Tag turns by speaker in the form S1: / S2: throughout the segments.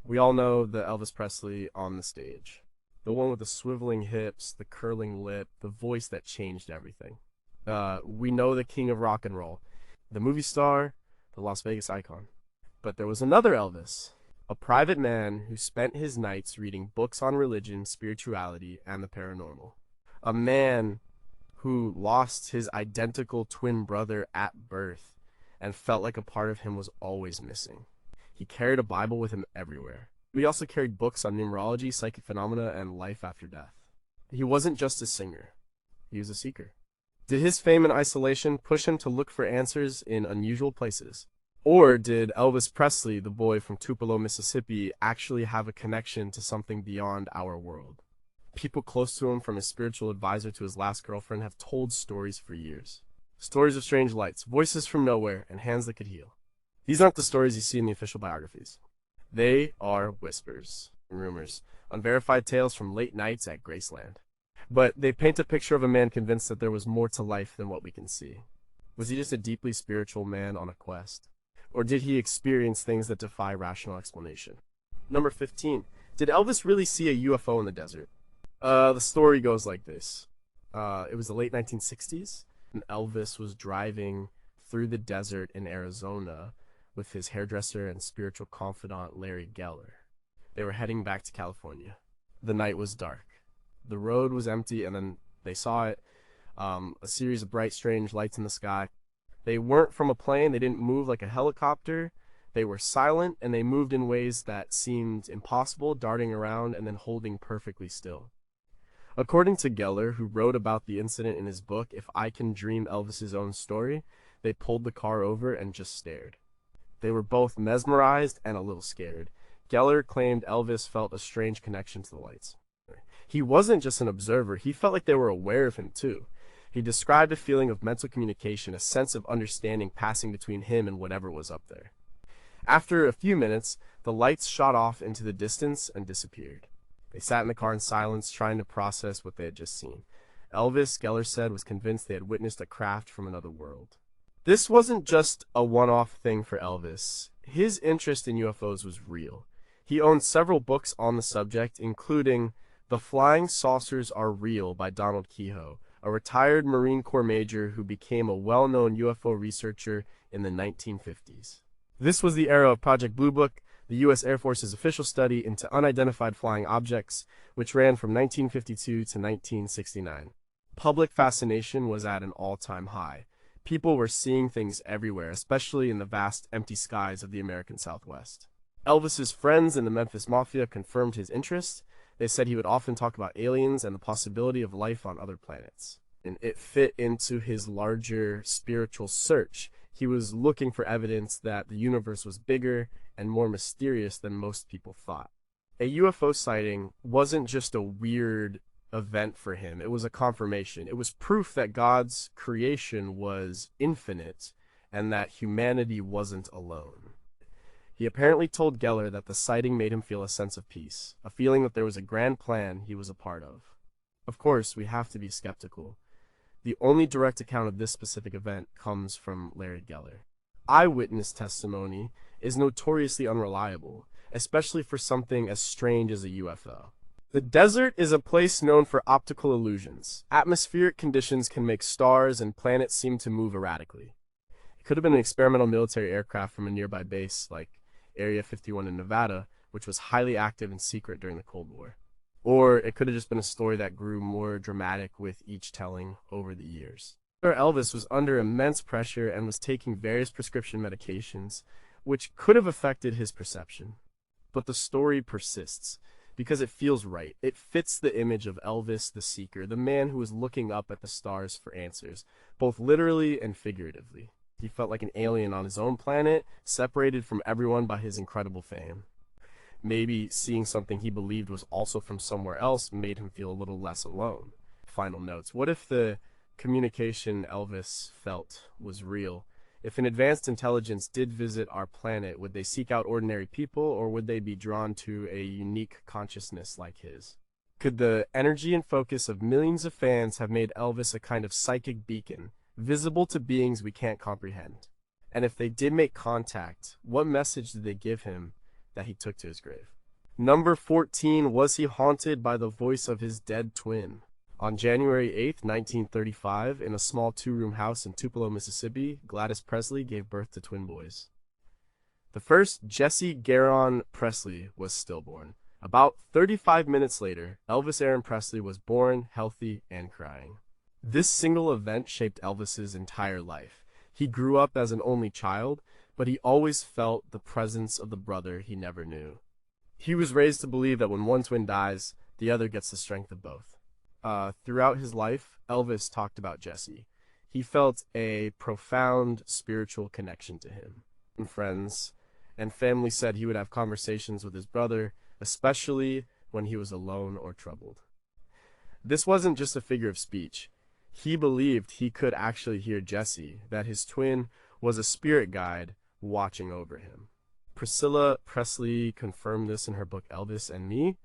S1: We all know the Elvis Presley on the stage. The one with the swiveling hips, the curling lip, the voice that changed everything. We know the king of rock and roll, the movie star, the Las Vegas icon. But there was another Elvis, a private man who spent his nights reading books on religion, spirituality, and the paranormal. A man who lost his identical twin brother at birth and felt like a part of him was always missing. He carried a Bible with him everywhere. He also carried books on numerology, psychic phenomena, and life after death. He wasn't just a singer. He was a seeker. Did his fame and isolation push him to look for answers in unusual places? Or did Elvis Presley, the boy from Tupelo, Mississippi, actually have a connection to something beyond our world? People close to him, from his spiritual advisor to his last girlfriend, have told stories for years. Stories of strange lights, voices from nowhere, and hands that could heal. These aren't the stories you see in the official biographies. They are whispers, rumors, unverified tales from late nights at Graceland. But they paint a picture of a man convinced that there was more to life than what we can see. Was he just a deeply spiritual man on a quest? Or did he experience things that defy rational explanation? Number 15. Did Elvis really see a UFO in the desert? The story goes like this. It was the late 1960s, and Elvis was driving through the desert in Arizona with his hairdresser and spiritual confidant Larry Geller. They were heading back to California. The night was dark. The road was empty, and then they saw it, a series of bright, strange lights in the sky. They weren't from a plane. They didn't move like a helicopter. They were silent, and they moved in ways that seemed impossible, darting around and then holding perfectly still. According to Geller, who wrote about the incident in his book, If I Can Dream Elvis's Own Story, they pulled the car over and just stared. They were both mesmerized and a little scared. Geller claimed Elvis felt a strange connection to the lights. He wasn't just an observer, he felt like they were aware of him too. He described a feeling of mental communication, a sense of understanding passing between him and whatever was up there. After a few minutes, the lights shot off into the distance and disappeared. They sat in the car in silence, trying to process what they had just seen. Elvis, Geller said, was convinced they had witnessed a craft from another world. This wasn't just a one-off thing for Elvis. His interest in UFOs was real. He owned several books on the subject, including The Flying Saucers Are Real by Donald Kehoe, a retired Marine Corps major who became a well-known UFO researcher in the 1950s. This was the era of Project Blue Book, the U.S. Air Force's official study into unidentified flying objects, which ran from 1952 to 1969. Public fascination was at an all-time high. People were seeing things everywhere, especially in the vast, empty skies of the American Southwest. Elvis's friends in the Memphis Mafia confirmed his interest. They said he would often talk about aliens and the possibility of life on other planets. And it fit into his larger spiritual search. He was looking for evidence that the universe was bigger and more mysterious than most people thought. A UFO sighting wasn't just a weird event for him. It was a confirmation. It was proof that God's creation was infinite and that humanity wasn't alone. He apparently told Geller that the sighting made him feel a sense of peace, a feeling that there was a grand plan he was a part of. Of course, we have to be skeptical. The only direct account of this specific event comes from Larry Geller. Eyewitness testimony is notoriously unreliable, especially for something as strange as a UFO. The desert is a place known for optical illusions. Atmospheric conditions can make stars and planets seem to move erratically. It could have been an experimental military aircraft from a nearby base, like Area 51 in Nevada, which was highly active and secret during the Cold War. Or it could have just been a story that grew more dramatic with each telling over the years. Elvis was under immense pressure and was taking various prescription medications, which could have affected his perception. But the story persists, because it feels right. It fits the image of Elvis the Seeker, the man who was looking up at the stars for answers, both literally and figuratively. He felt like an alien on his own planet, separated from everyone by his incredible fame. Maybe seeing something he believed was also from somewhere else made him feel a little less alone. Final notes. What if the communication Elvis felt was real? If an advanced intelligence did visit our planet, would they seek out ordinary people, or would they be drawn to a unique consciousness like his? Could the energy and focus of millions of fans have made Elvis a kind of psychic beacon, visible to beings we can't comprehend? And if they did make contact, what message did they give him that he took to his grave. Number 14, was he haunted by the voice of his dead twin? On January 8th, 1935, in a small two-room house in Tupelo, Mississippi, Gladys Presley gave birth to twin boys. The first, Jesse Garon Presley, was stillborn. About 35 minutes later, Elvis Aaron Presley was born, healthy, and crying. This single event shaped Elvis's entire life. He grew up as an only child, but he always felt the presence of the brother he never knew. He was raised to believe that when one twin dies, the other gets the strength of both. Throughout his life, Elvis talked about Jesse. He felt a profound spiritual connection to him. And friends and family said he would have conversations with his brother, especially when he was alone or troubled. This wasn't just a figure of speech. He believed he could actually hear Jesse, that his twin was a spirit guide watching over him. Priscilla Presley confirmed this in her book Elvis and Me.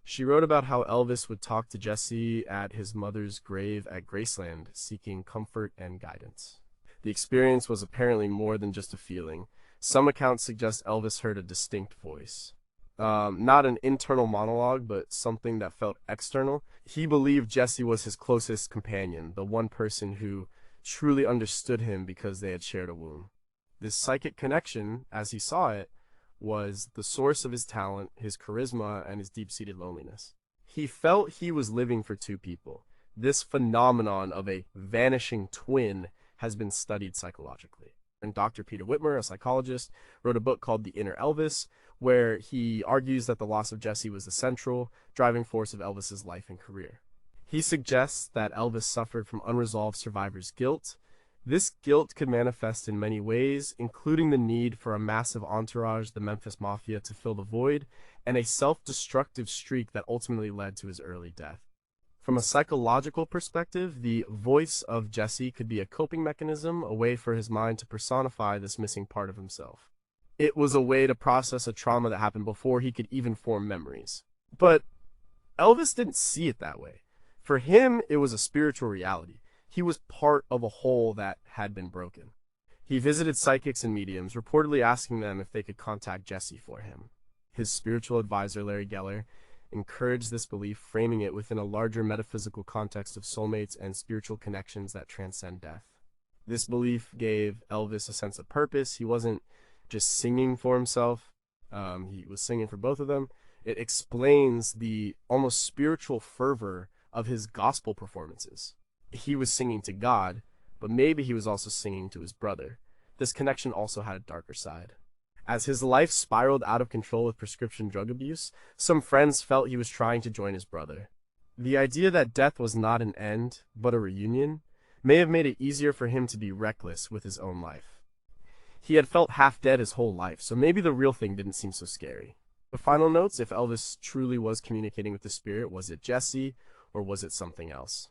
S1: She wrote about how Elvis would talk to Jesse at his mother's grave at Graceland, seeking comfort and guidance. The experience was apparently more than just a feeling. Some accounts suggest Elvis heard a distinct voice. Not an internal monologue, but something that felt external. He believed Jesse was his closest companion, the one person who truly understood him because they had shared a womb. This psychic connection, as he saw it, was the source of his talent, his charisma, and his deep-seated loneliness. He felt he was living for two people. This phenomenon of a vanishing twin has been studied psychologically. And Dr. Peter Whitmer, a psychologist, wrote a book called The Inner Elvis, where he argues that the loss of Jesse was the central driving force of Elvis's life and career. He suggests that Elvis suffered from unresolved survivor's guilt. This guilt could manifest in many ways, including the need for a massive entourage, the Memphis Mafia, to fill the void, and a self-destructive streak that ultimately led to his early death. From a psychological perspective, the voice of Jesse could be a coping mechanism, a way for his mind to personify this missing part of himself. It was a way to process a trauma that happened before he could even form memories. But Elvis didn't see it that way. For him, it was a spiritual reality. He was part of a whole that had been broken. He visited psychics and mediums, reportedly asking them if they could contact Jesse for him. His spiritual advisor, Larry Geller, encouraged this belief, framing it within a larger metaphysical context of soulmates and spiritual connections that transcend death. This belief gave Elvis a sense of purpose. He wasn't just singing for himself. He was singing for both of them. It explains the almost spiritual fervor of his gospel performances. He was singing to God, but maybe he was also singing to his brother. This connection also had a darker side. As his life spiraled out of control with prescription drug abuse, some friends felt he was trying to join his brother. The idea that death was not an end, but a reunion, may have made it easier for him to be reckless with his own life. He had felt half dead his whole life, so maybe the real thing didn't seem so scary. The final notes, if Elvis truly was communicating with the spirit, was it Jesse, or was it something else?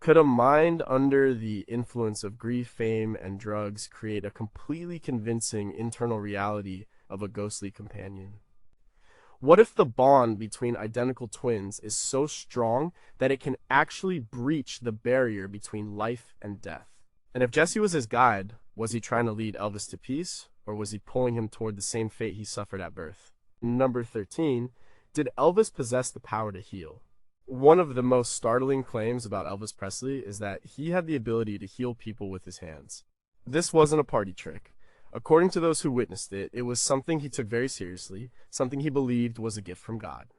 S1: Could a mind under the influence of grief, fame, and drugs create a completely convincing internal reality of a ghostly companion? What if the bond between identical twins is so strong that it can actually breach the barrier between life and death? And if Jesse was his guide, was he trying to lead Elvis to peace, or was he pulling him toward the same fate he suffered at birth? Number 13, did Elvis possess the power to heal? One of the most startling claims about Elvis Presley is that he had the ability to heal people with his hands. This wasn't a party trick. According to those who witnessed it, it was something he took very seriously, something he believed was a gift from God.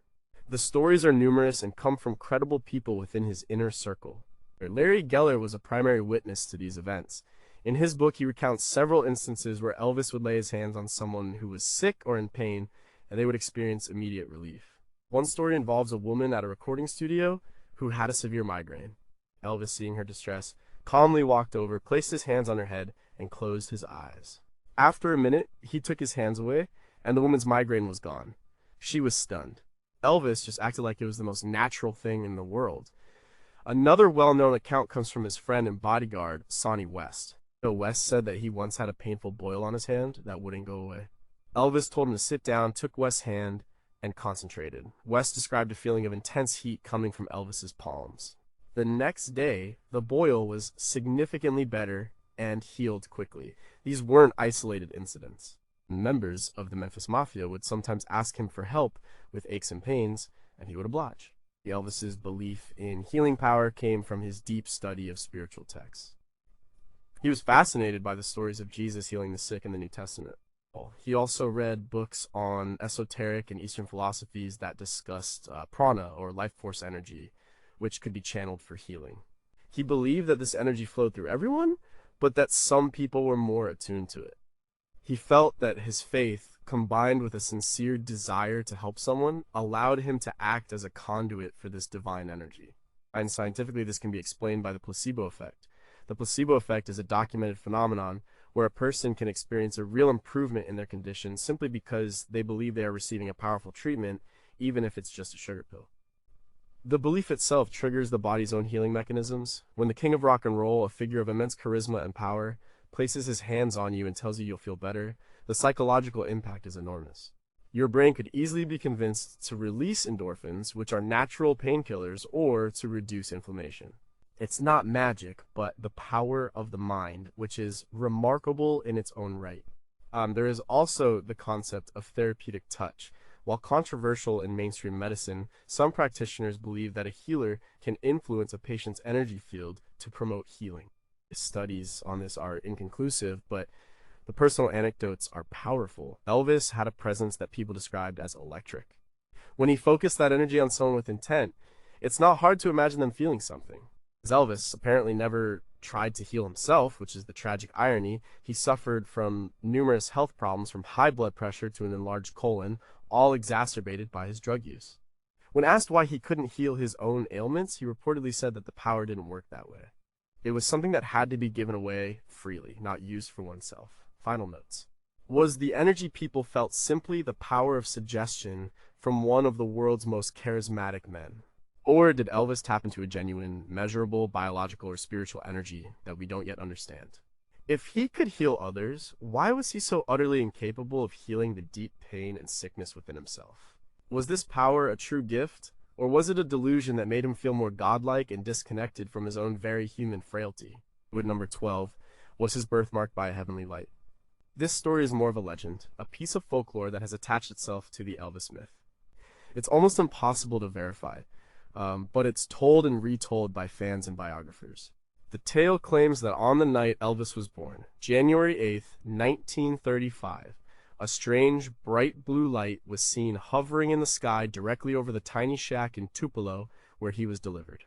S1: The stories are numerous and come from credible people within his inner circle. Larry Geller was a primary witness to these events. In his book, he recounts several instances where Elvis would lay his hands on someone who was sick or in pain, and they would experience immediate relief. One story involves a woman at a recording studio who had a severe migraine. Elvis, seeing her distress, calmly walked over, placed his hands on her head, and closed his eyes. After a minute, he took his hands away, and the woman's migraine was gone. She was stunned. Elvis just acted like it was the most natural thing in the world. Another well-known account comes from his friend and bodyguard, Sonny West. West said that he once had a painful boil on his hand that wouldn't go away. Elvis told him to sit down, took West's hand, and concentrated. West described a feeling of intense heat coming from Elvis's palms. The next day, the boil was significantly better and healed quickly. These weren't isolated incidents. Members of the Memphis Mafia would sometimes ask him for help with aches and pains, and he would oblige. Elvis's belief in healing power came from his deep study of spiritual texts. He was fascinated by the stories of Jesus healing the sick in the New Testament. He also read books on esoteric and Eastern philosophies that discussed prana, or life force energy, which could be channeled for healing. He believed that this energy flowed through everyone, but that some people were more attuned to it. He felt that his faith, combined with a sincere desire to help someone, allowed him to act as a conduit for this divine energy. And scientifically, this can be explained by the placebo effect. The placebo effect is a documented phenomenon where a person can experience a real improvement in their condition simply because they believe they are receiving a powerful treatment, even if it's just a sugar pill. The belief itself triggers the body's own healing mechanisms. When the king of rock and roll, a figure of immense charisma and power, places his hands on you and tells you you'll feel better, the psychological impact is enormous. Your brain could easily be convinced to release endorphins, which are natural painkillers, or to reduce inflammation. It's not magic, but the power of the mind, which is remarkable in its own right. There is also the concept of therapeutic touch. While controversial in mainstream medicine, some practitioners believe that a healer can influence a patient's energy field to promote healing. Studies on this are inconclusive, but the personal anecdotes are powerful. Elvis had a presence that people described as electric. When he focused that energy on someone with intent, it's not hard to imagine them feeling something. As Elvis apparently never tried to heal himself, which is the tragic irony, he suffered from numerous health problems from high blood pressure to an enlarged colon, all exacerbated by his drug use. When asked why he couldn't heal his own ailments, he reportedly said that the power didn't work that way. It was something that had to be given away freely, not used for oneself. Final notes. Was the energy people felt simply the power of suggestion from one of the world's most charismatic men? Or did Elvis tap into a genuine, measurable, biological, or spiritual energy that we don't yet understand? If he could heal others, why was he so utterly incapable of healing the deep pain and sickness within himself? Was this power a true gift, or was it a delusion that made him feel more godlike and disconnected from his own very human frailty? Number 12, was his birth marked by a heavenly light? This story is more of a legend, a piece of folklore that has attached itself to the Elvis myth. It's almost impossible to verify, but it's told and retold by fans and biographers. The tale claims that on the night Elvis was born, January 8th, 1935, a strange, bright blue light was seen hovering in the sky directly over the tiny shack in Tupelo where he was delivered.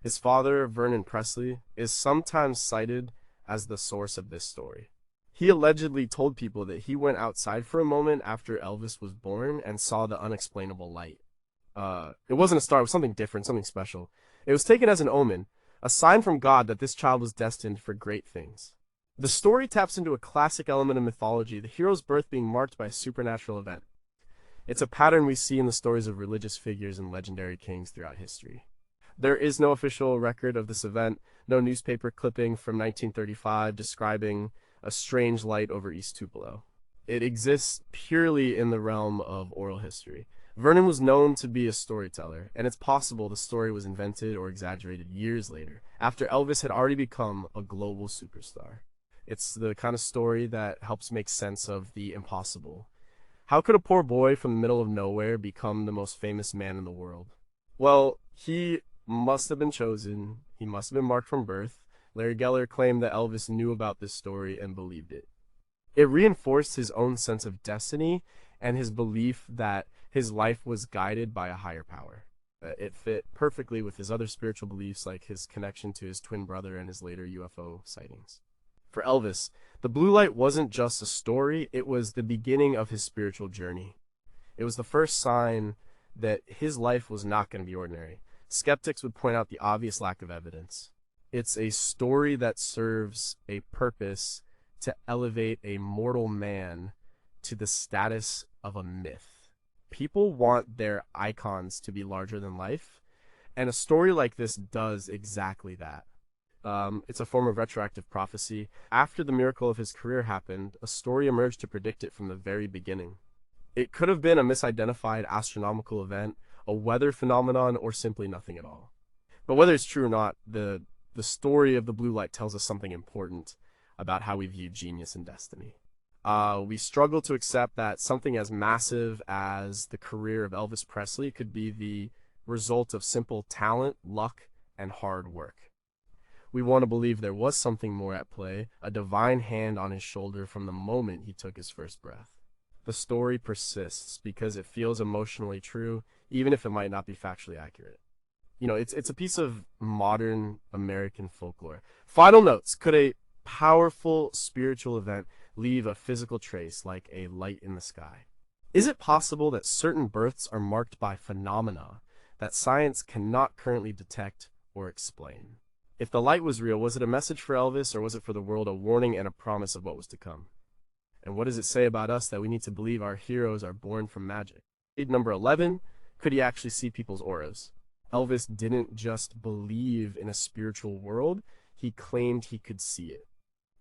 S1: His father, Vernon Presley, is sometimes cited as the source of this story. He allegedly told people that he went outside for a moment after Elvis was born and saw the unexplainable light. It wasn't a star, it was something different, something special. It was taken as an omen, a sign from God that this child was destined for great things. The story taps into a classic element of mythology, the hero's birth being marked by a supernatural event. It's a pattern we see in the stories of religious figures and legendary kings throughout history. There is no official record of this event, no newspaper clipping from 1935 describing a strange light over East Tupelo. It exists purely in the realm of oral history. Vernon was known to be a storyteller, and it's possible the story was invented or exaggerated years later, after Elvis had already become a global superstar. It's the kind of story that helps make sense of the impossible. How could a poor boy from the middle of nowhere become the most famous man in the world? Well, he must have been chosen. He must have been marked from birth. Larry Geller claimed that Elvis knew about this story and believed it. It reinforced his own sense of destiny and his belief that his life was guided by a higher power. It fit perfectly with his other spiritual beliefs, like his connection to his twin brother and his later UFO sightings. For Elvis, the blue light wasn't just a story, it was the beginning of his spiritual journey. It was the first sign that his life was not going to be ordinary. Skeptics would point out the obvious lack of evidence. It's a story that serves a purpose to elevate a mortal man to the status of a myth. People want their icons to be larger than life, and a story like this does exactly that. It's a form of retroactive prophecy. After the miracle of his career happened, a story emerged to predict it from the very beginning. It could have been a misidentified astronomical event, a weather phenomenon, or simply nothing at all. But whether it's true or not, the story of the blue light tells us something important about how we view genius and destiny. We struggle to accept that something as massive as the career of Elvis Presley could be the result of simple talent, luck, and hard work. We want to believe there was something more at play, a divine hand on his shoulder from the moment he took his first breath. The story persists because it feels emotionally true, even if it might not be factually accurate. It's a piece of modern American folklore. Final notes. Could a powerful spiritual event leave a physical trace like a light in the sky? Is it possible that certain births are marked by phenomena that science cannot currently detect or explain? If the light was real, was it a message for Elvis, or was it for the world a warning and a promise of what was to come? And what does it say about us that we need to believe our heroes are born from magic? Number 11, could he actually see people's auras? Elvis didn't just believe in a spiritual world, he claimed he could see it.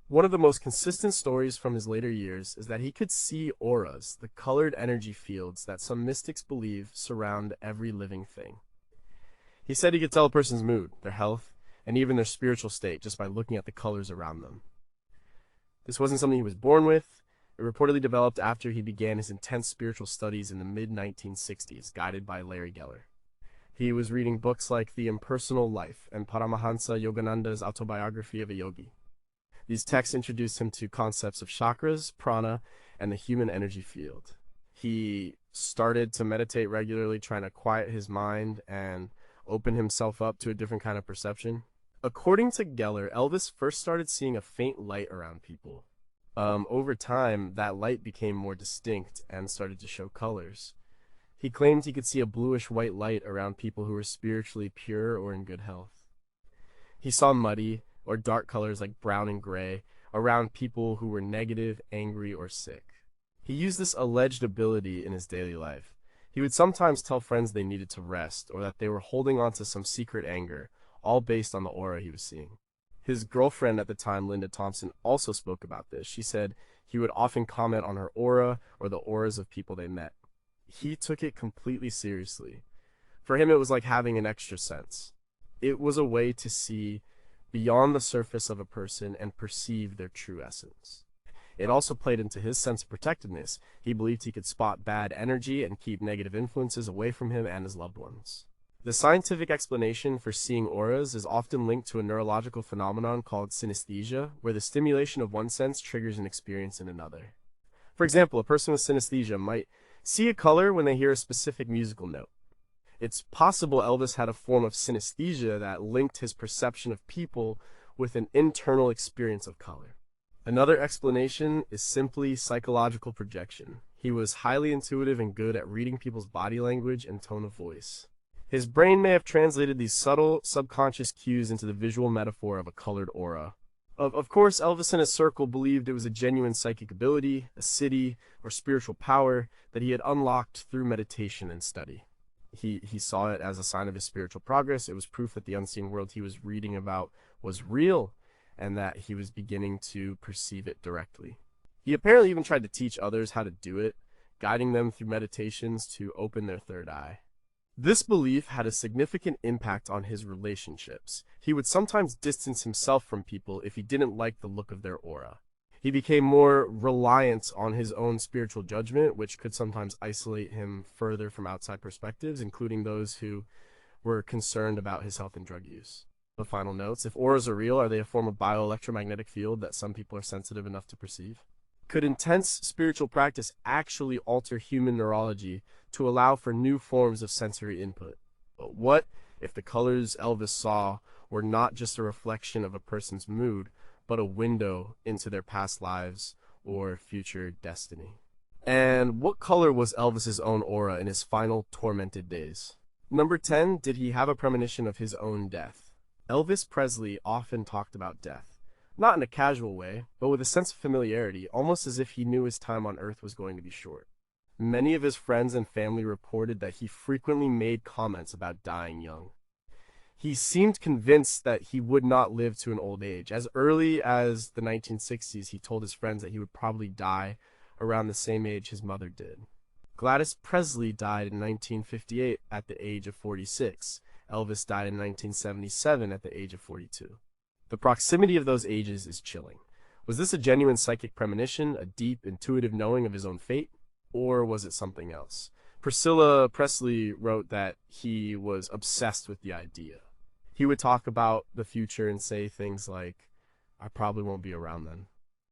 S1: One of the most consistent stories from his later years is that he could see auras, the colored energy fields that some mystics believe surround every living thing. He said he could tell a person's mood, their health, and even their spiritual state just by looking at the colors around them. This wasn't something he was born with. It reportedly developed after he began his intense spiritual studies in the mid-1960s, guided by Larry Geller. He was reading books like The Impersonal Life and Paramahansa Yogananda's Autobiography of a Yogi. These texts introduced him to concepts of chakras, prana, and the human energy field. He started to meditate regularly, trying to quiet his mind and open himself up to a different kind of perception. According to Geller, Elvis first started seeing a faint light around people. Over time, that light became more distinct and started to show colors. He claimed he could see a bluish-white light around people who were spiritually pure or in good health. He saw muddy or dark colors like brown and gray around people who were negative, angry, or sick. He used this alleged ability in his daily life. He would sometimes tell friends they needed to rest or that they were holding on to some secret anger, all based on the aura he was seeing. His girlfriend at the time, Linda Thompson, also spoke about this. She said he would often comment on her aura or the auras of people they met. He took it completely seriously. For him, it was like having an extra sense. It was a way to see beyond the surface of a person and perceive their true essence. It also played into his sense of protectiveness. He believed he could spot bad energy and keep negative influences away from him and his loved ones. The scientific explanation for seeing auras is often linked to a neurological phenomenon called synesthesia, where the stimulation of one sense triggers an experience in another. For example, a person with synesthesia might see a color when they hear a specific musical note. It's possible Elvis had a form of synesthesia that linked his perception of people with an internal experience of color. Another explanation is simply psychological projection. He was highly intuitive and good at reading people's body language and tone of voice. His brain may have translated these subtle, subconscious cues into the visual metaphor of a colored aura. Of course, Elvis and his circle believed it was a genuine psychic ability, a siddhi, or spiritual power that he had unlocked through meditation and study. He saw it as a sign of his spiritual progress. It was proof that the unseen world he was reading about was real and that he was beginning to perceive it directly. He apparently even tried to teach others how to do it, guiding them through meditations to open their third eye. This belief had a significant impact on his relationships. He would sometimes distance himself from people if he didn't like the look of their aura. He became more reliant on his own spiritual judgment, which could sometimes isolate him further from outside perspectives, including those who were concerned about his health and drug use. The final notes: if auras are real, are they a form of bioelectromagnetic field that some people are sensitive enough to perceive? Could intense spiritual practice actually alter human neurology to allow for new forms of sensory input? But what if the colors Elvis saw were not just a reflection of a person's mood, but a window into their past lives or future destiny? And what color was Elvis's own aura in his final tormented days? Number 10, did he have a premonition of his own death? Elvis Presley often talked about death. Not in a casual way, but with a sense of familiarity, almost as if he knew his time on Earth was going to be short. Many of his friends and family reported that he frequently made comments about dying young. He seemed convinced that he would not live to an old age. As early as the 1960s, he told his friends that he would probably die around the same age his mother did. Gladys Presley died in 1958 at the age of 46. Elvis died in 1977 at the age of 42. The proximity of those ages is chilling. Was this a genuine psychic premonition, a deep, intuitive knowing of his own fate, or was it something else? Priscilla Presley wrote that he was obsessed with the idea. He would talk about the future and say things like, I probably won't be around then.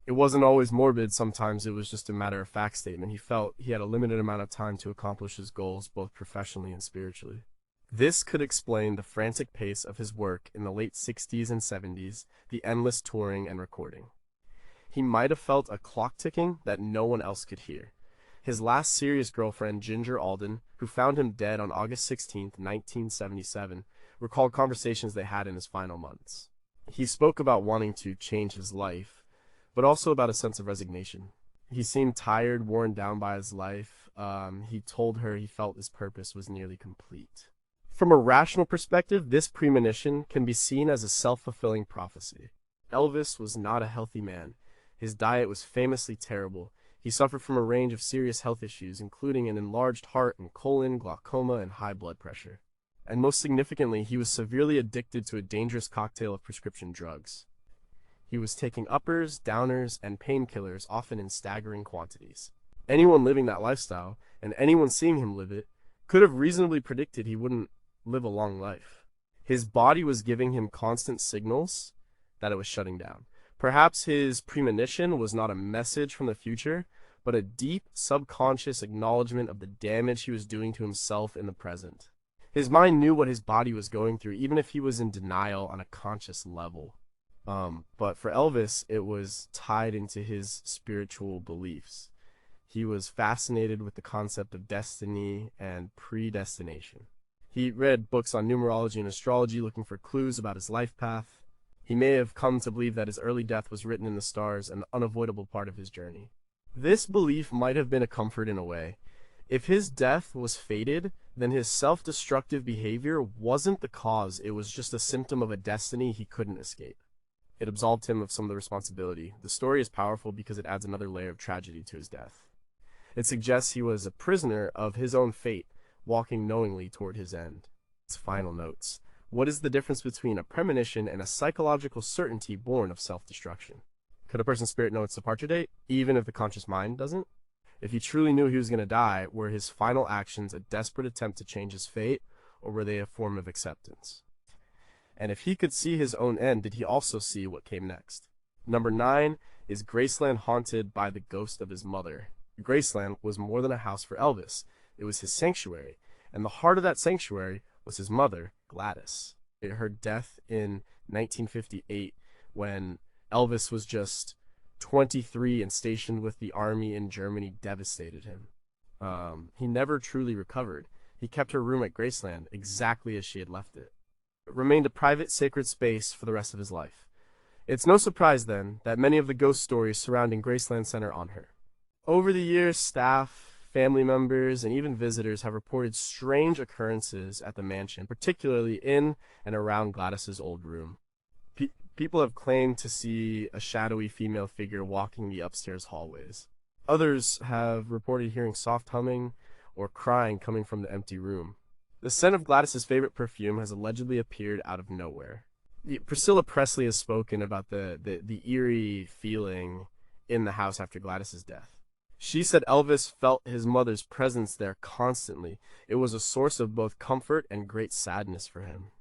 S1: It wasn't always morbid, sometimes it was just a matter-of-fact statement. He felt he had a limited amount of time to accomplish his goals, both professionally and spiritually. This could explain the frantic pace of his work in the late 60s and 70s, the endless touring and recording. He might have felt a clock ticking that no one else could hear. His last serious girlfriend, Ginger Alden, who found him dead on August 16, 1977, recalled conversations they had in his final months. He spoke about wanting to change his life, but also about a sense of resignation. He seemed tired, worn down by his life. He told her he felt his purpose was nearly complete. From a rational perspective, this premonition can be seen as a self-fulfilling prophecy. Elvis was not a healthy man. His diet was famously terrible. He suffered from a range of serious health issues, including an enlarged heart and colon, glaucoma, and high blood pressure. And most significantly, he was severely addicted to a dangerous cocktail of prescription drugs. He was taking uppers, downers, and painkillers, often in staggering quantities. Anyone living that lifestyle, and anyone seeing him live it, could have reasonably predicted he wouldn't live a long life. His body was giving him constant signals that it was shutting down. Perhaps his premonition was not a message from the future, but a deep, subconscious acknowledgement of the damage he was doing to himself in the present. His mind knew what his body was going through, even if he was in denial on a conscious level. But for Elvis, it was tied into his spiritual beliefs. He was fascinated with the concept of destiny and predestination. He read books on numerology and astrology looking for clues about his life path. He may have come to believe that his early death was written in the stars, an unavoidable part of his journey. This belief might have been a comfort in a way. If his death was fated, then his self-destructive behavior wasn't the cause, it was just a symptom of a destiny he couldn't escape. It absolved him of some of the responsibility. The story is powerful because it adds another layer of tragedy to his death. It suggests he was a prisoner of his own fate, walking knowingly toward his end. Its final notes. What is the difference between a premonition and a psychological certainty born of self-destruction? Could a person's spirit know its departure date, even if the conscious mind doesn't? If he truly knew he was going to die, were his final actions a desperate attempt to change his fate, or were they a form of acceptance? And if he could see his own end, did he also see what came next? Number 9, is Graceland haunted by the ghost of his mother? Graceland was more than a house for Elvis. It was his sanctuary, and the heart of that sanctuary was his mother, Gladys. Her death in 1958, when Elvis was just 23 and stationed with the army in Germany, devastated him. He never truly recovered. He kept her room at Graceland exactly as she had left it. It remained a private, sacred space for the rest of his life. It's no surprise, then, that many of the ghost stories surrounding Graceland center on her. Over the years, staff, family members, and even visitors have reported strange occurrences at the mansion, particularly in and around Gladys's old room. People have claimed to see a shadowy female figure walking the upstairs hallways. Others have reported hearing soft humming or crying coming from the empty room. The scent of Gladys's favorite perfume has allegedly appeared out of nowhere. Priscilla Presley has spoken about the eerie feeling in the house after Gladys's death. She said Elvis felt his mother's presence there constantly. It was a source of both comfort and great sadness for him.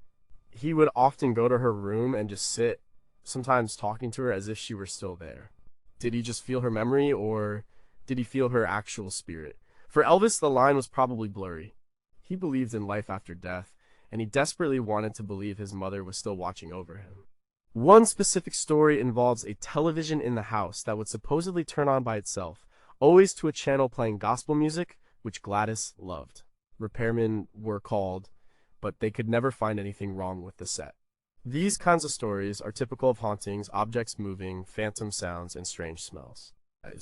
S1: He would often go to her room and just sit, sometimes talking to her as if she were still there. Did he just feel her memory, or did he feel her actual spirit? For Elvis, the line was probably blurry. He believed in life after death, and he desperately wanted to believe his mother was still watching over him. One specific story involves a television in the house that would supposedly turn on by itself, always to a channel playing gospel music, which Gladys loved. Repairmen were called, but they could never find anything wrong with the set. These kinds of stories are typical of hauntings, objects moving, phantom sounds, and strange smells.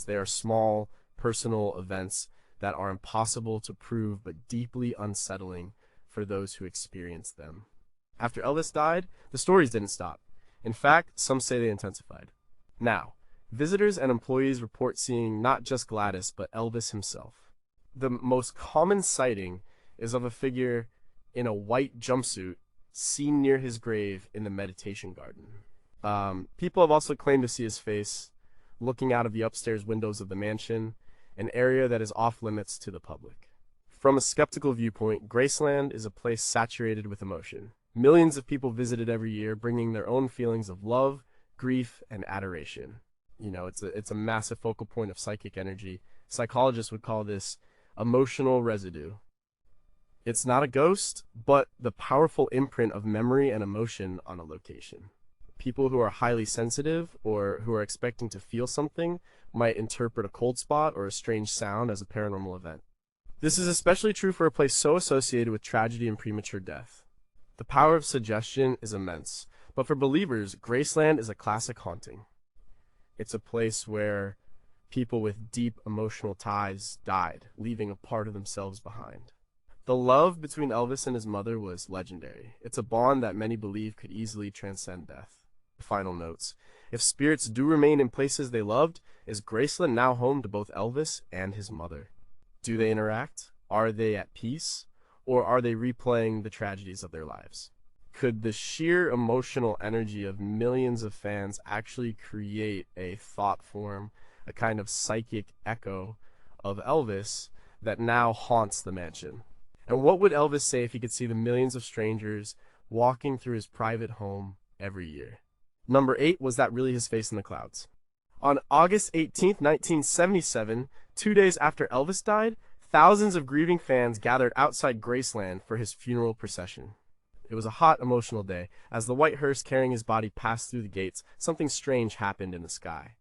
S1: They are small, personal events that are impossible to prove but deeply unsettling for those who experience them. After Elvis died, the stories didn't stop. In fact, some say they intensified. Now, visitors and employees report seeing not just Gladys, but Elvis himself. The most common sighting is of a figure in a white jumpsuit seen near his grave in the meditation garden. People have also claimed to see his face looking out of the upstairs windows of the mansion, an area that is off limits to the public. From a skeptical viewpoint, Graceland is a place saturated with emotion. Millions of people visit it every year, bringing their own feelings of love, grief, and adoration. It's a massive focal point of psychic energy. Psychologists would call this emotional residue. It's not a ghost, but the powerful imprint of memory and emotion on a location. People who are highly sensitive or who are expecting to feel something might interpret a cold spot or a strange sound as a paranormal event. This is especially true for a place so associated with tragedy and premature death. The power of suggestion is immense, but for believers, Graceland is a classic haunting. It's a place where people with deep emotional ties died, leaving a part of themselves behind. The love between Elvis and his mother was legendary. It's a bond that many believe could easily transcend death. Final notes. If spirits do remain in places they loved, is Graceland now home to both Elvis and his mother? Do they interact? Are they at peace? Or are they replaying the tragedies of their lives? Could the sheer emotional energy of millions of fans actually create a thought form, a kind of psychic echo of Elvis that now haunts the mansion? And what would Elvis say if he could see the millions of strangers walking through his private home every year? Number 8, was that really his face in the clouds? On August 18th, 1977, 2 days after Elvis died, thousands of grieving fans gathered outside Graceland for his funeral procession. It was a hot, emotional day. As the white hearse carrying his body passed through the gates, something strange happened in the sky.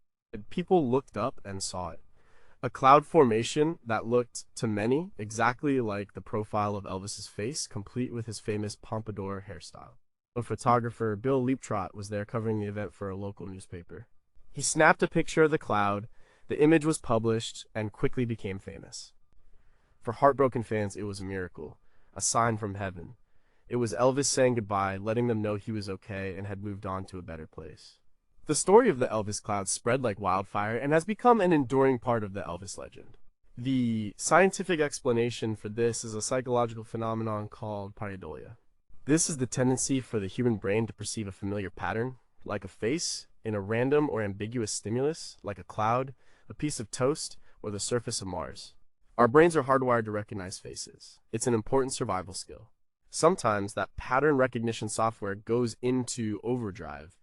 S1: People looked up and saw it. A cloud formation that looked, to many, exactly like the profile of Elvis's face, complete with his famous pompadour hairstyle. A photographer, Bill Leaptrot, was there covering the event for a local newspaper. He snapped a picture of the cloud, the image was published, and quickly became famous. For heartbroken fans, it was a miracle, a sign from heaven. It was Elvis saying goodbye, letting them know he was okay and had moved on to a better place. The story of the Elvis cloud spread like wildfire and has become an enduring part of the Elvis legend. The scientific explanation for this is a psychological phenomenon called pareidolia. This is the tendency for the human brain to perceive a familiar pattern, like a face, in a random or ambiguous stimulus, like a cloud, a piece of toast, or the surface of Mars. Our brains are hardwired to recognize faces. It's an important survival skill. Sometimes that pattern recognition software goes into overdrive,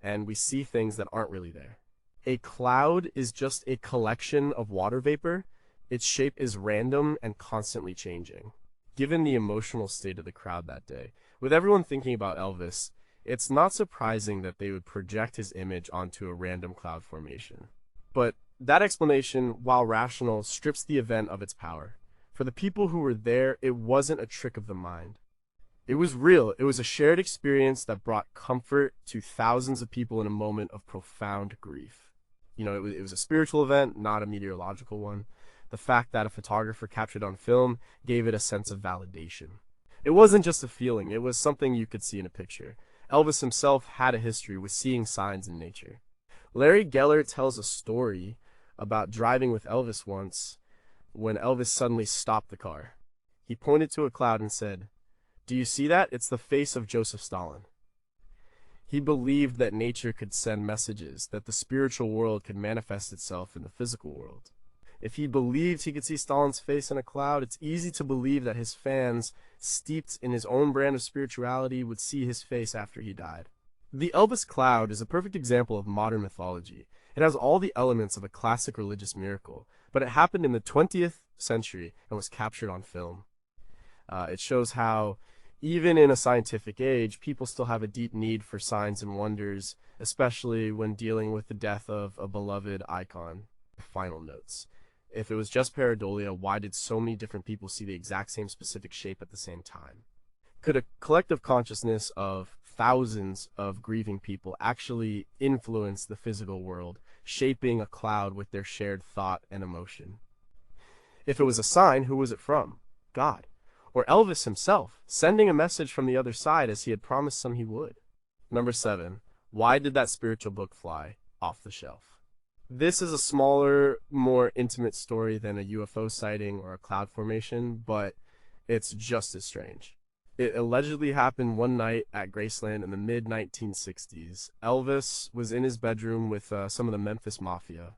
S1: and we see things that aren't really there. A cloud is just a collection of water vapor. Its shape is random and constantly changing. Given the emotional state of the crowd that day, with everyone thinking about Elvis, it's not surprising that they would project his image onto a random cloud formation. But that explanation, while rational, strips the event of its power. For the people who were there, it wasn't a trick of the mind. It was real. It was a shared experience that brought comfort to thousands of people in a moment of profound grief. It was a spiritual event, not a meteorological one. The fact that a photographer captured on film gave it a sense of validation. It wasn't just a feeling, it was something you could see in a picture. Elvis himself had a history with seeing signs in nature. Larry Geller tells a story about driving with Elvis once when Elvis suddenly stopped the car. He pointed to a cloud and said, "Do you see that? It's the face of Joseph Stalin." He believed that nature could send messages, that the spiritual world could manifest itself in the physical world. If he believed he could see Stalin's face in a cloud, it's easy to believe that his fans, steeped in his own brand of spirituality, would see his face after he died. The Elvis cloud is a perfect example of modern mythology. It has all the elements of a classic religious miracle, but it happened in the 20th century and was captured on film. It shows how, even in a scientific age, people still have a deep need for signs and wonders, especially when dealing with the death of a beloved icon. Final notes. If it was just pareidolia, why did so many different people see the exact same specific shape at the same time? Could a collective consciousness of thousands of grieving people actually influence the physical world, shaping a cloud with their shared thought and emotion? If it was a sign, who was it from? God. Or Elvis himself, sending a message from the other side as he had promised some he would? Number 7. Why did that spiritual book fly off the shelf? This is a smaller, more intimate story than a UFO sighting or a cloud formation, but it's just as strange. It allegedly happened one night at Graceland in the mid-1960s. Elvis was in his bedroom with some of the Memphis Mafia.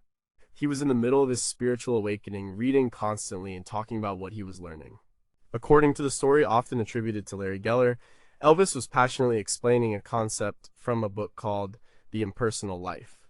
S1: He was in the middle of his spiritual awakening, reading constantly and talking about what he was learning. According to the story often attributed to Larry Geller, Elvis was passionately explaining a concept from a book called The Impersonal Life.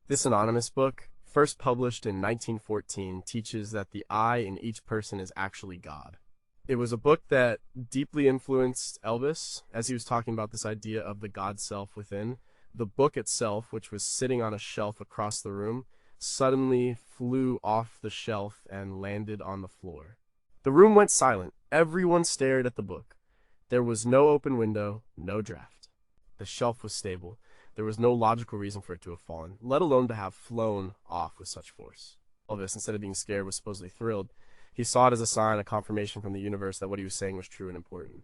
S1: This anonymous book, first published in 1914, teaches that the I in each person is actually God. It was a book that deeply influenced Elvis as he was talking about this idea of the God self within. The book itself, which was sitting on a shelf across the room, suddenly flew off the shelf and landed on the floor. The room went silent. Everyone stared at the book. There was no open window, no draft. The shelf was stable. There was no logical reason for it to have fallen, let alone to have flown off with such force. Elvis, instead of being scared, was supposedly thrilled. He saw it as a sign, a confirmation from the universe that what he was saying was true and important.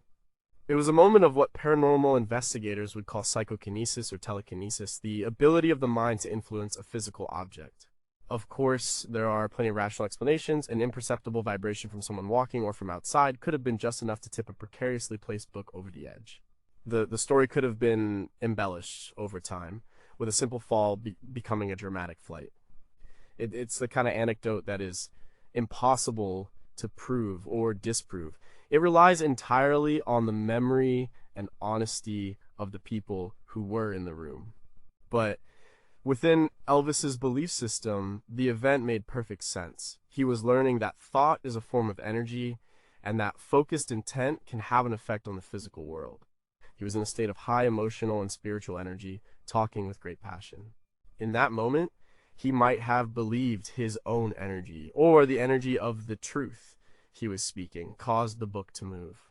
S1: It was a moment of what paranormal investigators would call psychokinesis or telekinesis, the ability of the mind to influence a physical object. Of course, there are plenty of rational explanations. An imperceptible vibration from someone walking or from outside could have been just enough to tip a precariously placed book over the edge. The story could have been embellished over time, with a simple fall becoming a dramatic flight. It's the kind of anecdote that is impossible to prove or disprove. It relies entirely on the memory and honesty of the people who were in the room. But within Elvis's belief system, the event made perfect sense. He was learning that thought is a form of energy and that focused intent can have an effect on the physical world. He was in a state of high emotional and spiritual energy, talking with great passion. In that moment, he might have believed his own energy, or the energy of the truth he was speaking, caused the book to move.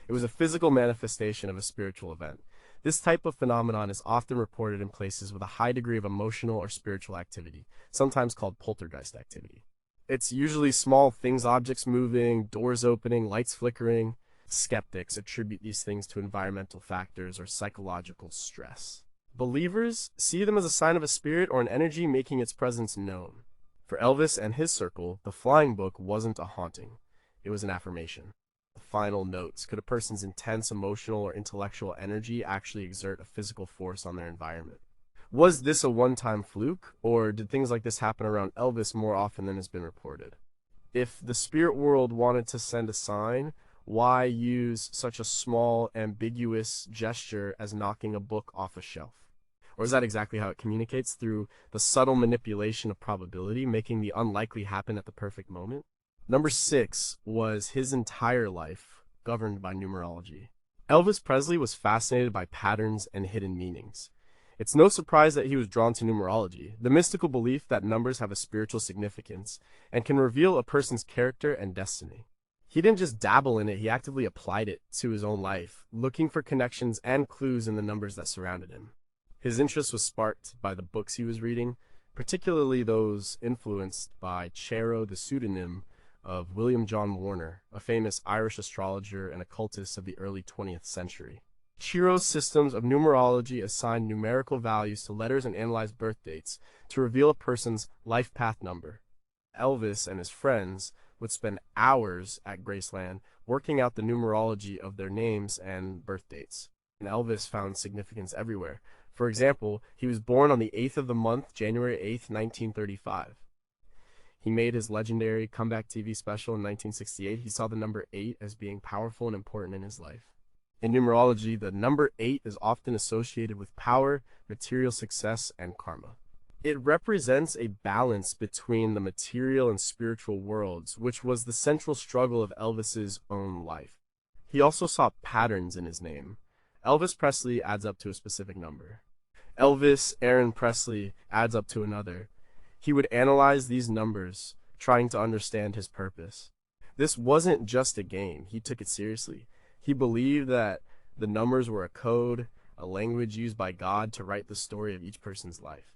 S1: It was a physical manifestation of a spiritual event. This type of phenomenon is often reported in places with a high degree of emotional or spiritual activity, sometimes called poltergeist activity. It's usually small things, objects moving, doors opening, lights flickering. Skeptics attribute these things to environmental factors or psychological stress. Believers see them as a sign of a spirit or an energy making its presence known. For Elvis and his circle, the flying book wasn't a haunting. It was an affirmation. The final notes. Could a person's intense emotional or intellectual energy actually exert a physical force on their environment? Was this a one-time fluke, or did things like this happen around Elvis more often than has been reported? If the spirit world wanted to send a sign, why use such a small, ambiguous gesture as knocking a book off a shelf? Or is that exactly how it communicates, through the subtle manipulation of probability, making the unlikely happen at the perfect moment? Number 6 was his entire life governed by numerology. Elvis Presley was fascinated by patterns and hidden meanings. It's no surprise that he was drawn to numerology, the mystical belief that numbers have a spiritual significance and can reveal a person's character and destiny. He didn't just dabble in it, he actively applied it to his own life, looking for connections and clues in the numbers that surrounded him. His interest was sparked by the books he was reading, particularly those influenced by Chero, the pseudonym of William John Warner, a famous Irish astrologer and occultist of the early 20th century. Chero's systems of numerology assigned numerical values to letters and analyzed birth dates to reveal a person's life path number. Elvis and his friends would spend hours at Graceland working out the numerology of their names and birth dates. And Elvis found significance everywhere. For example, he was born on the 8th of the month, January 8th, 1935. He made his legendary comeback TV special in 1968. He saw the number 8 as being powerful and important in his life. In numerology, the number 8 is often associated with power, material success, and karma. It represents a balance between the material and spiritual worlds, which was the central struggle of Elvis's own life. He also saw patterns in his name. Elvis Presley adds up to a specific number. Elvis Aaron Presley adds up to another. He would analyze these numbers, trying to understand his purpose. This wasn't just a game. He took it seriously. He believed that the numbers were a code, a language used by God to write the story of each person's life.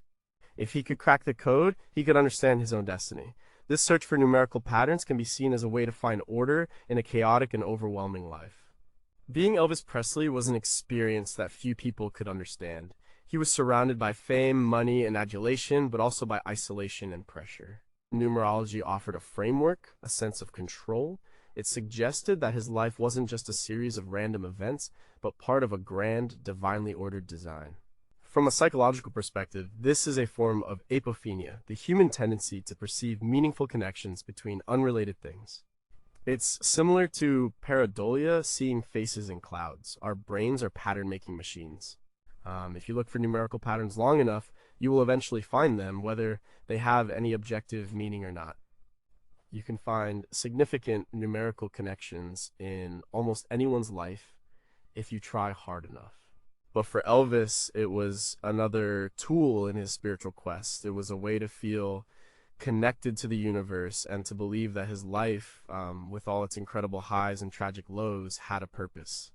S1: If he could crack the code, he could understand his own destiny. This search for numerical patterns can be seen as a way to find order in a chaotic and overwhelming life. Being Elvis Presley was an experience that few people could understand. He was surrounded by fame, money, and adulation, but also by isolation and pressure. Numerology offered a framework, a sense of control, It suggested that his life wasn't just a series of random events, but part of a grand, divinely ordered design. From a psychological perspective, this is a form of apophenia, the human tendency to perceive meaningful connections between unrelated things. It's similar to pareidolia, seeing faces in clouds. Our brains are pattern-making machines. If you look for numerical patterns long enough, you will eventually find them, whether they have any objective meaning or not. You can find significant numerical connections in almost anyone's life if you try hard enough. But for Elvis, it was another tool in his spiritual quest. It was a way to feel connected to the universe and to believe that his life, with all its incredible highs and tragic lows, had a purpose.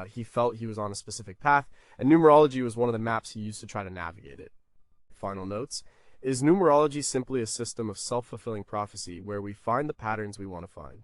S1: He felt he was on a specific path, and numerology was one of the maps he used to try to navigate it. Final notes. Is numerology simply a system of self-fulfilling prophecy where we find the patterns we want to find?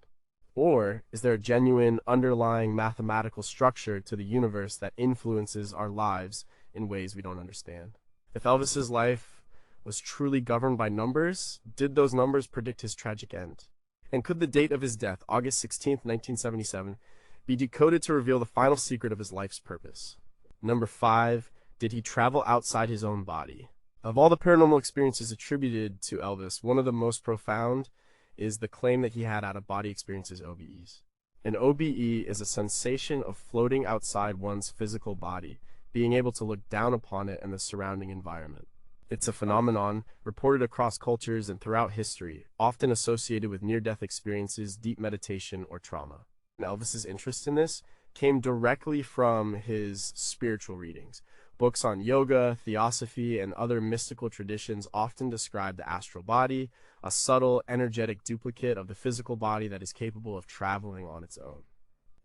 S1: Or is there a genuine underlying mathematical structure to the universe that influences our lives in ways we don't understand? If Elvis's life was truly governed by numbers, did those numbers predict his tragic end? And could the date of his death, August 16th, 1977, be decoded to reveal the final secret of his life's purpose? Number 5, did he travel outside his own body? Of all the paranormal experiences attributed to Elvis, one of the most profound is the claim that he had out-of-body experiences, OBEs. An OBE is a sensation of floating outside one's physical body, being able to look down upon it and the surrounding environment. It's a phenomenon reported across cultures and throughout history, often associated with near-death experiences, deep meditation, or trauma. And Elvis's interest in this came directly from his spiritual readings. Books on yoga, theosophy, and other mystical traditions often describe the astral body, a subtle, energetic duplicate of the physical body that is capable of traveling on its own.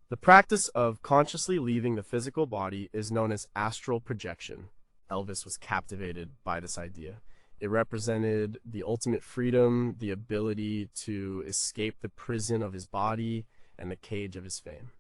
S1: The practice of consciously leaving the physical body is known as astral projection. Elvis was captivated by this idea. It represented the ultimate freedom, the ability to escape the prison of his body and the cage of his fame.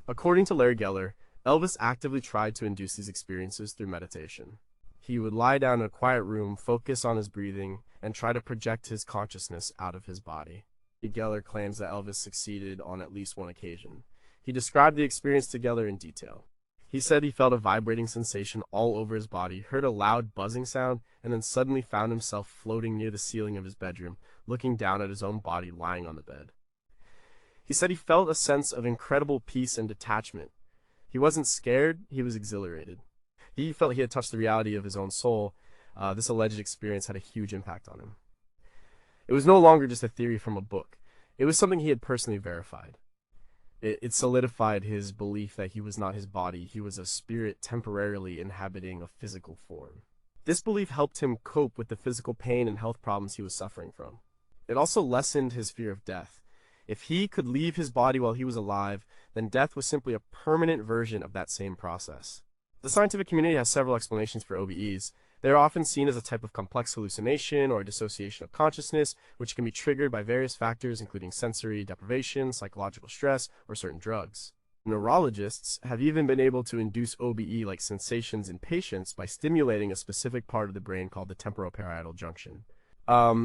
S1: According to Larry Geller, Elvis actively tried to induce these experiences through meditation. He would lie down in a quiet room, focus on his breathing, and try to project his consciousness out of his body. Geller claims that Elvis succeeded on at least one occasion. He described the experience to Geller in detail. He said he felt a vibrating sensation all over his body, heard a loud buzzing sound, and then suddenly found himself floating near the ceiling of his bedroom, looking down at his own body lying on the bed. He said he felt a sense of incredible peace and detachment. He wasn't scared, he was exhilarated. He felt he had touched the reality of his own soul. This alleged experience had a huge impact on him. It was no longer just a theory from a book. It was something he had personally verified. It solidified his belief that he was not his body, he was a spirit temporarily inhabiting a physical form. This belief helped him cope with the physical pain and health problems he was suffering from. It also lessened his fear of death. If he could leave his body while he was alive, then death was simply a permanent version of that same process. The scientific community has several explanations for OBEs. They are often seen as a type of complex hallucination or a dissociation of consciousness, which can be triggered by various factors including sensory deprivation, psychological stress, or certain drugs. Neurologists have even been able to induce OBE-like sensations in patients by stimulating a specific part of the brain called the temporoparietal junction.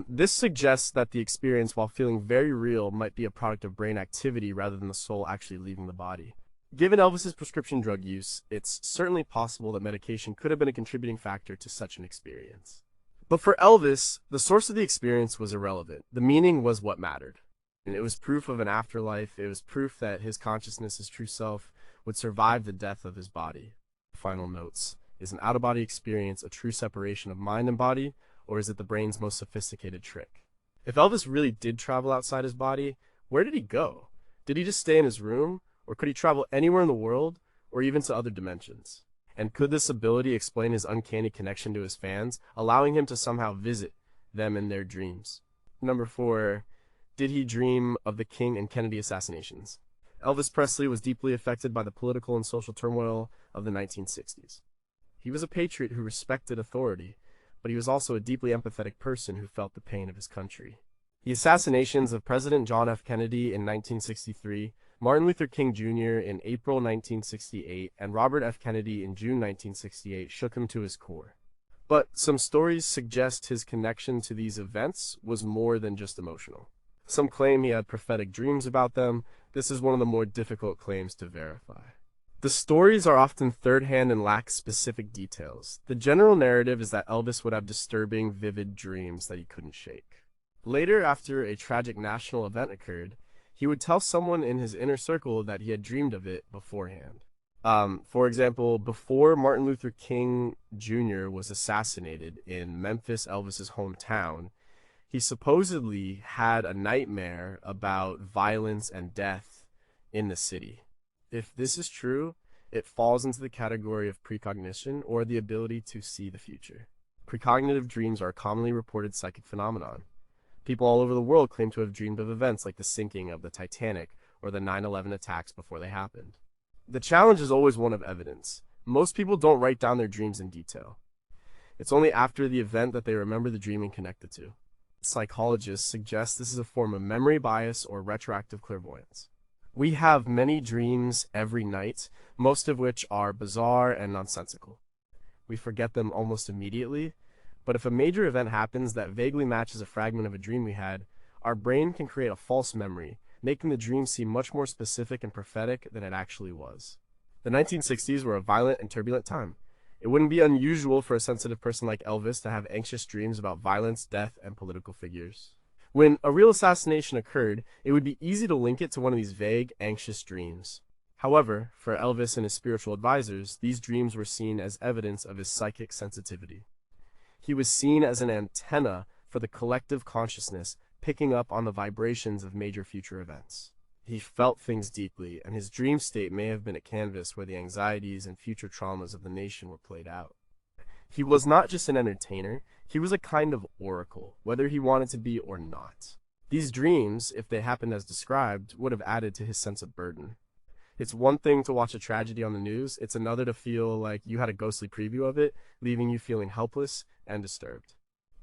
S1: This suggests that the experience, while feeling very real, might be a product of brain activity rather than the soul actually leaving the body. Given Elvis's prescription drug use, it's certainly possible that medication could have been a contributing factor to such an experience. But for Elvis, the source of the experience was irrelevant. The meaning was what mattered. And it was proof of an afterlife. It was proof that his consciousness, his true self, would survive the death of his body. Final notes. Is an out-of-body experience a true separation of mind and body, or is it the brain's most sophisticated trick? If Elvis really did travel outside his body, where did he go? Did he just stay in his room? Or could he travel anywhere in the world, or even to other dimensions? And could this ability explain his uncanny connection to his fans, allowing him to somehow visit them in their dreams? Number 4, did he dream of the King and Kennedy assassinations? Elvis Presley was deeply affected by the political and social turmoil of the 1960s. He was a patriot who respected authority, but he was also a deeply empathetic person who felt the pain of his country. The assassinations of President John F. Kennedy in 1963, Martin Luther King Jr. in April 1968, and Robert F. Kennedy in June 1968 shook him to his core. But some stories suggest his connection to these events was more than just emotional. Some claim he had prophetic dreams about them. This is one of the more difficult claims to verify. The stories are often third-hand and lack specific details. The general narrative is that Elvis would have disturbing, vivid dreams that he couldn't shake. Later, after a tragic national event occurred, he would tell someone in his inner circle that he had dreamed of it beforehand. For example, before Martin Luther King Jr. was assassinated in Memphis, Elvis's hometown, he supposedly had a nightmare about violence and death in the city. If this is true, it falls into the category of precognition or the ability to see the future. Precognitive dreams are a commonly reported psychic phenomenon. People all over the world claim to have dreamed of events like the sinking of the Titanic or the 9/11 attacks before they happened. The challenge is always one of evidence. Most people don't write down their dreams in detail. It's only after the event that they remember the dream and connect it to. Psychologists suggest this is a form of memory bias or retroactive clairvoyance. We have many dreams every night, most of which are bizarre and nonsensical. We forget them almost immediately, but if a major event happens that vaguely matches a fragment of a dream we had, our brain can create a false memory, making the dream seem much more specific and prophetic than it actually was. The 1960s were a violent and turbulent time. It wouldn't be unusual for a sensitive person like Elvis to have anxious dreams about violence, death, and political figures. When a real assassination occurred, it would be easy to link it to one of these vague, anxious dreams. However, for Elvis and his spiritual advisors, these dreams were seen as evidence of his psychic sensitivity. He was seen as an antenna for the collective consciousness, picking up on the vibrations of major future events. He felt things deeply, and his dream state may have been a canvas where the anxieties and future traumas of the nation were played out. He was not just an entertainer, he was a kind of oracle, whether he wanted to be or not. These dreams, if they happened as described, would have added to his sense of burden. It's one thing to watch a tragedy on the news, it's another to feel like you had a ghostly preview of it, leaving you feeling helpless and disturbed.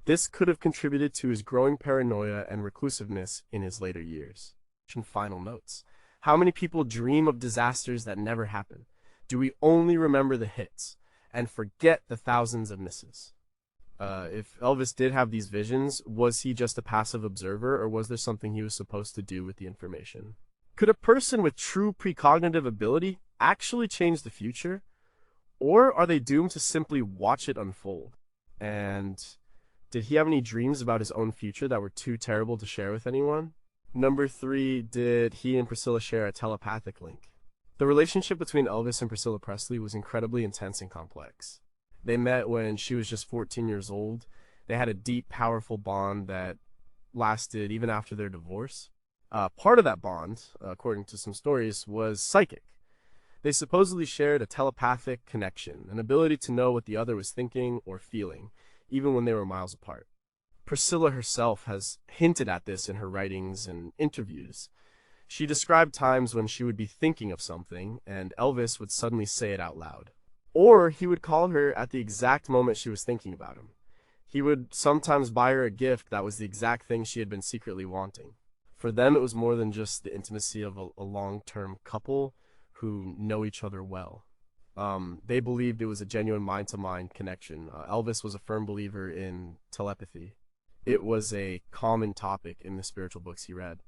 S1: This could have contributed to his growing paranoia and reclusiveness in his later years. Final notes. How many people dream of disasters that never happen? Do we only remember the hits and forget the thousands of misses? If Elvis did have these visions, was he just a passive observer, or was there something he was supposed to do with the information? Could a person with true precognitive ability actually change the future? Or are they doomed to simply watch it unfold? And did he have any dreams about his own future that were too terrible to share with anyone? Number 3, did he and Priscilla share a telepathic link? The relationship between Elvis and Priscilla Presley was incredibly intense and complex. They met when she was just 14 years old. They had a deep, powerful bond that lasted even after their divorce. Part of that bond, according to some stories, was psychic. They supposedly shared a telepathic connection, an ability to know what the other was thinking or feeling, even when they were miles apart. Priscilla herself has hinted at this in her writings and interviews. She described times when she would be thinking of something, and Elvis would suddenly say it out loud. Or he would call her at the exact moment she was thinking about him. He would sometimes buy her a gift that was the exact thing she had been secretly wanting. For them, it was more than just the intimacy of a long-term couple who know each other well. They believed it was a genuine mind-to-mind connection. Elvis was a firm believer in telepathy. It was a common topic in the spiritual books he read.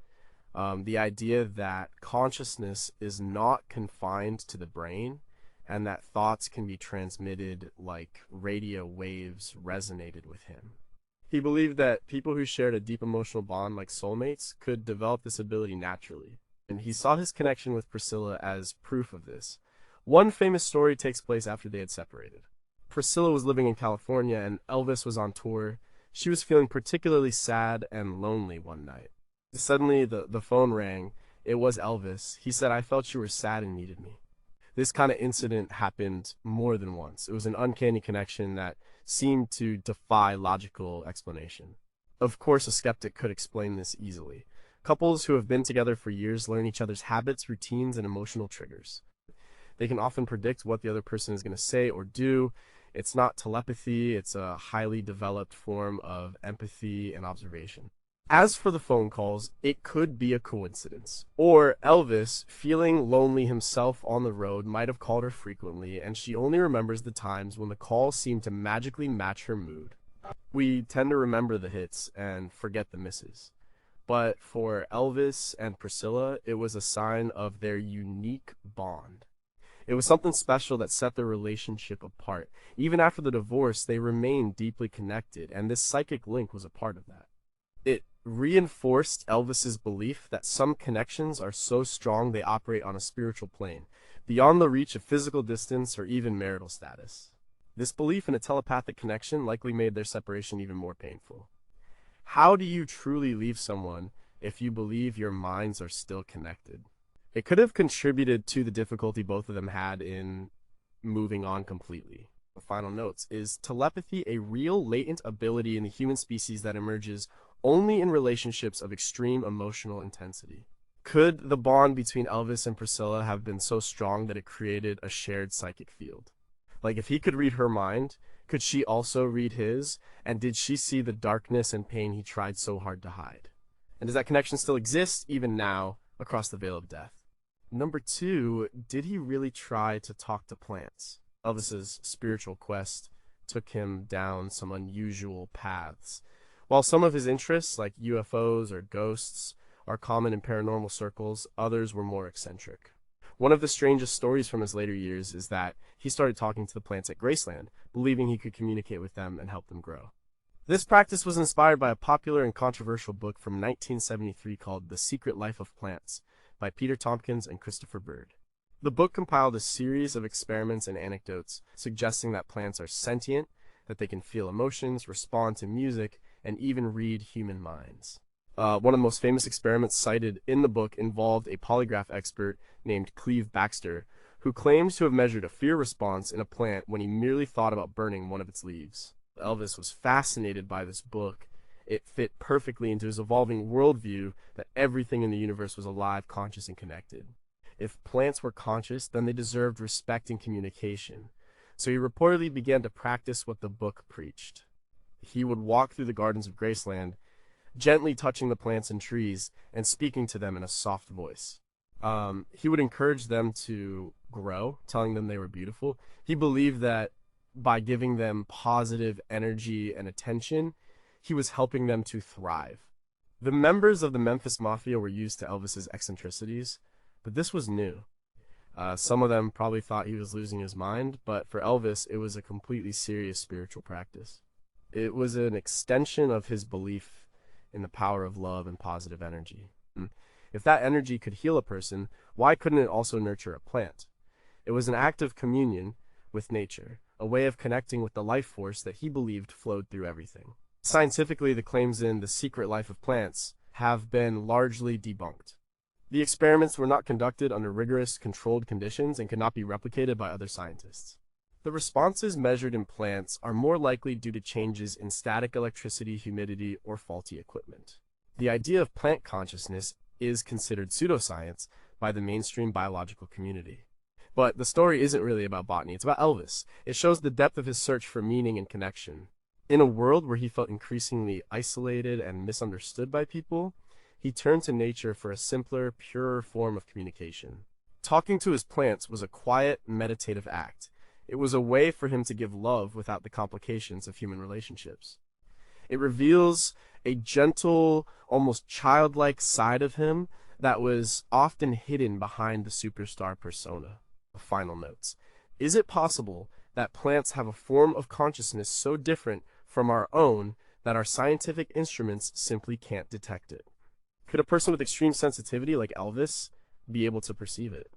S1: The idea that consciousness is not confined to the brain and that thoughts can be transmitted like radio waves resonated with him. He believed that people who shared a deep emotional bond like soulmates could develop this ability naturally, and he saw his connection with Priscilla as proof of this. One famous story takes place after they had separated. Priscilla was living in California and Elvis was on tour. She was feeling particularly sad and lonely one night. Suddenly, the phone rang. It was Elvis. He said, "I felt you were sad and needed me." This kind of incident happened more than once. It was an uncanny connection that seemed to defy logical explanation. Of course, a skeptic could explain this easily. Couples who have been together for years learn each other's habits, routines, and emotional triggers. They can often predict what the other person is going to say or do. It's not telepathy, it's a highly developed form of empathy and observation. As for the phone calls, it could be a coincidence. Or Elvis, feeling lonely himself on the road, might have called her frequently, and she only remembers the times when the call seemed to magically match her mood. We tend to remember the hits and forget the misses. But for Elvis and Priscilla, it was a sign of their unique bond. It was something special that set their relationship apart. Even after the divorce, they remained deeply connected, and this psychic link was a part of that. It reinforced Elvis's belief that some connections are so strong they operate on a spiritual plane, beyond the reach of physical distance or even marital status. This belief in a telepathic connection likely made their separation even more painful. How do you truly leave someone if you believe your minds are still connected? It could have contributed to the difficulty both of them had in moving on completely. The final notes: is telepathy a real latent ability in the human species that emerges only in relationships of extreme emotional intensity? Could the bond between Elvis and Priscilla have been so strong that it created a shared psychic field? Like, if he could read her mind, could she also read his? And did she see the darkness and pain he tried so hard to hide? And does that connection still exist, even now, across the veil of death? Number 2, did he really try to talk to plants? Elvis's spiritual quest took him down some unusual paths. While some of his interests, like UFOs or ghosts, are common in paranormal circles, others were more eccentric. One of the strangest stories from his later years is that he started talking to the plants at Graceland, believing he could communicate with them and help them grow. This practice was inspired by a popular and controversial book from 1973 called The Secret Life of Plants by Peter Tompkins and Christopher Bird. The book compiled a series of experiments and anecdotes suggesting that plants are sentient, that they can feel emotions, respond to music, and even read human minds. One of the most famous experiments cited in the book involved a polygraph expert named Cleve Baxter, who claims to have measured a fear response in a plant when he merely thought about burning one of its leaves. Elvis was fascinated by this book. It fit perfectly into his evolving worldview that everything in the universe was alive, conscious, and connected. If plants were conscious, then they deserved respect and communication. So he reportedly began to practice what the book preached. He would walk through the gardens of Graceland, gently touching the plants and trees and speaking to them in a soft voice. He would encourage them to grow, telling them they were beautiful. He believed that by giving them positive energy and attention, he was helping them to thrive. The members of the Memphis Mafia were used to Elvis's eccentricities, but this was new. Some of them probably thought he was losing his mind, but for Elvis, it was a completely serious spiritual practice. It was an extension of his belief in the power of love and positive energy. If that energy could heal a person, why couldn't it also nurture a plant? It was an act of communion with nature, a way of connecting with the life force that he believed flowed through everything. Scientifically, the claims in The Secret Life of Plants have been largely debunked. The experiments were not conducted under rigorous, controlled conditions and could not be replicated by other scientists. The responses measured in plants are more likely due to changes in static electricity, humidity, or faulty equipment. The idea of plant consciousness is considered pseudoscience by the mainstream biological community. But the story isn't really about botany, it's about Elvis. It shows the depth of his search for meaning and connection. In a world where he felt increasingly isolated and misunderstood by people, he turned to nature for a simpler, purer form of communication. Talking to his plants was a quiet, meditative act. It was a way for him to give love without the complications of human relationships. It reveals a gentle, almost childlike side of him that was often hidden behind the superstar persona. Final notes. Is it possible that plants have a form of consciousness so different from our own that our scientific instruments simply can't detect it? Could a person with extreme sensitivity like Elvis be able to perceive it?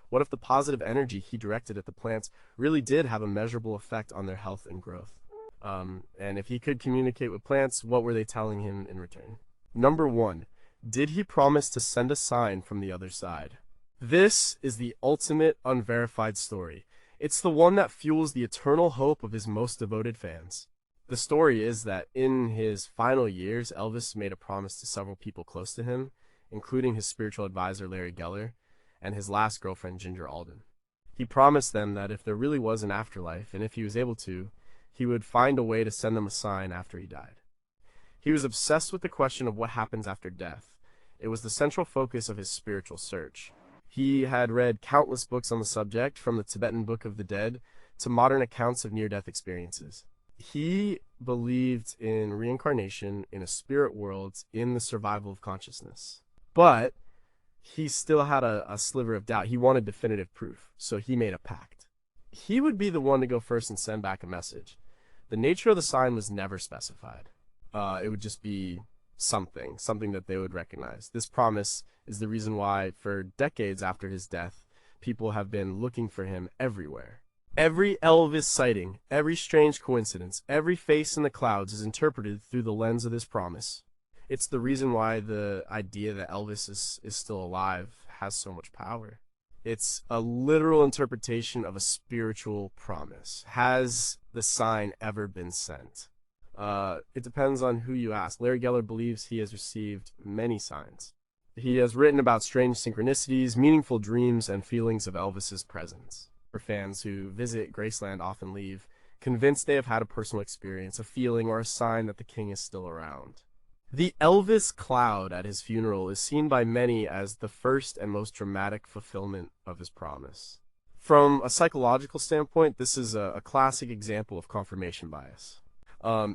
S1: What if the positive energy he directed at the plants really did have a measurable effect on their health and growth? And if he could communicate with plants, what were they telling him in return? Number 1, did he promise to send a sign from the other side? This is the ultimate unverified story. It's the one that fuels the eternal hope of his most devoted fans. The story is that in his final years, Elvis made a promise to several people close to him, including his spiritual advisor Larry Geller and his last girlfriend Ginger Alden. He promised them that if there really was an afterlife, and if he was able to, he would find a way to send them a sign after he died. He was obsessed with the question of what happens after death. It was the central focus of his spiritual search. He had read countless books on the subject, from the Tibetan Book of the Dead to modern accounts of near-death experiences. He believed in reincarnation, in a spirit world, in the survival of consciousness. But he still had a sliver of doubt. He wanted definitive proof, so he made a pact. He would be the one to go first and send back a message. The nature of the sign was never specified. It would just be something that they would recognize. This promise is the reason why, for decades after his death, people have been looking for him everywhere. Every Elvis sighting, every strange coincidence, every face in the clouds is interpreted through the lens of this promise. It's the reason why the idea that Elvis is still alive has so much power. It's a literal interpretation of a spiritual promise. Has the sign ever been sent? It depends on who you ask. Larry Geller believes he has received many signs. He has written about strange synchronicities, meaningful dreams, and feelings of Elvis's presence. Fans who visit Graceland often leave convinced they have had a personal experience, a feeling, or a sign that the king is still around. The Elvis cloud at his funeral is seen by many as the first and most dramatic fulfillment of his promise. From a psychological standpoint, this is a classic example of confirmation bias.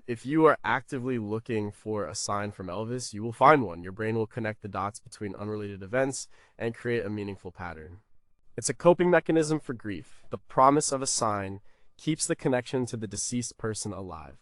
S1: If you are actively looking for a sign from Elvis, you will find one. Your brain will connect the dots between unrelated events and create a meaningful pattern. It's a coping mechanism for grief. The promise of a sign keeps the connection to the deceased person alive.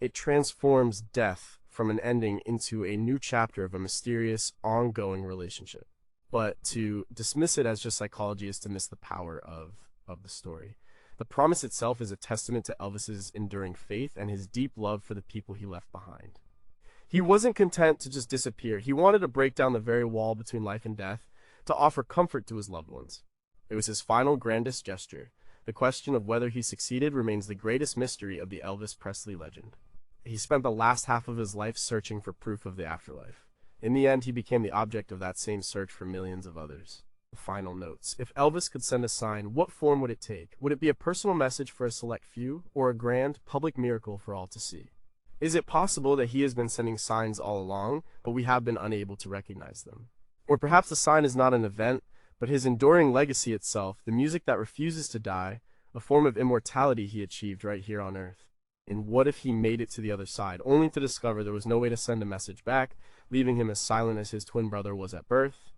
S1: It transforms death from an ending into a new chapter of a mysterious, ongoing relationship. But to dismiss it as just psychology is to miss the power of the story. The promise itself is a testament to Elvis's enduring faith and his deep love for the people he left behind. He wasn't content to just disappear. He wanted to break down the very wall between life and death to offer comfort to his loved ones. It was his final grandest gesture. The question of whether he succeeded remains the greatest mystery of the Elvis Presley legend. He spent the last half of his life searching for proof of the afterlife. In the end, he became the object of that same search for millions of others. Final notes. If Elvis could send a sign, what form would it take? Would it be a personal message for a select few, or a grand, public miracle for all to see? Is it possible that he has been sending signs all along, but we have been unable to recognize them? Or perhaps the sign is not an event, but his enduring legacy itself, the music that refuses to die, a form of immortality he achieved right here on Earth. And what if he made it to the other side, only to discover there was no way to send a message back, leaving him as silent as his twin brother was at birth?